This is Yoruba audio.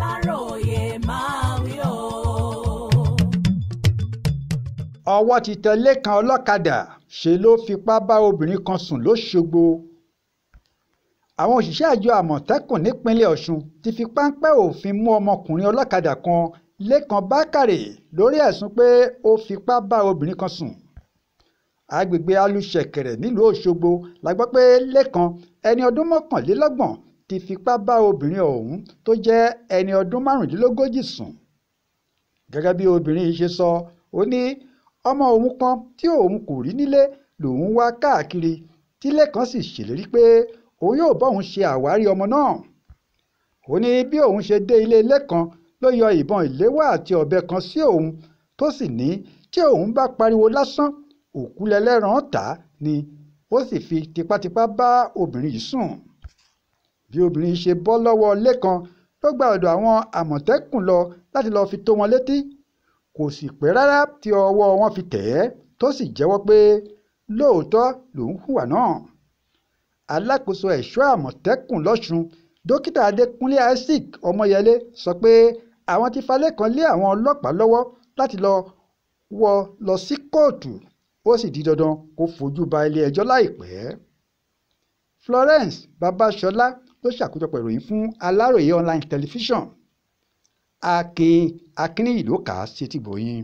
Aláròyé máa wí o. Ọwọ́ ti tẹ Lékan ọlọ́kadà ṣe ló fipá bá obìnrin kan sùn l'Óṣogbo. Àwọn òṣìṣẹ́ àjọ Àmọ̀tẹ́kùn nípínlẹ̀ Ọ̀ṣun ti fi páńpẹ́ òfin mú ọmọkùnrin ọlọ́kadà kan Lékan Bákàrè lórí ẹ̀sùn pé ó fipá bá obìnrin kan sùn. Agbègbè Alùṣẹ̀kẹ̀rẹ̀ nílùú Òṣogbo la gbọ́ pé Lékan ẹni ọdún 31 ti fipá bá obìnrin ọ̀hún tó jẹ́ ẹni ọdún 45 sùn. Gẹ́gẹ́ bí obìnrin yìí ṣe sọ, ó ní ọmọ òun kan tí òun kò rí nílé lòun wá káàkiri tí Lékan sì ṣèlérí pé òun yóò bá òun ṣe àwárí ọmọ náà. Ó ní bí òun ṣe dé ilé Lékan ló yọ ìbọn ìléwọ́ àti ọ̀bẹ kan sí òun tó sì ní tí òun bá pariwo lásán òkú lẹlẹ́ran tà ni, ó sì fi tipátipá bá obìnrin yìí sùn. Bí obìnrin yìí ṣe bọ́ lọ́wọ́ Lékan ló gba ọ̀dọ̀ àwọn Àmọ̀tẹ́kùn lọ láti lọ́ọ́ fi tó wọn létí. Kò sì pẹ́ rárá tí ọwọ́ wọn fi tẹ̀ ẹ́ tó sì jẹ́wọ́ pé lóòótọ́ lòun hùwà náà. Alákòóso ẹ̀ṣọ́ Àmọ̀tẹ́kùn l'Ọ́ṣun Dókítà Adékúnlé Isaac Ọmọyẹlé sọ pé àwọn ti fa Lékan lé àwọn ọlọ́pàá lọ́wọ́ láti lọ sí kóòtù, ó sì di dandan kó fojú ba ilé-ẹjọ́ láìpẹ́. Florence Babaṣọlá ló ṣàkójọpọ̀ ìròyìn fún Aláròyé online television. Akin Akínníyì ló kà á sétígbọ̀ọ́ yín.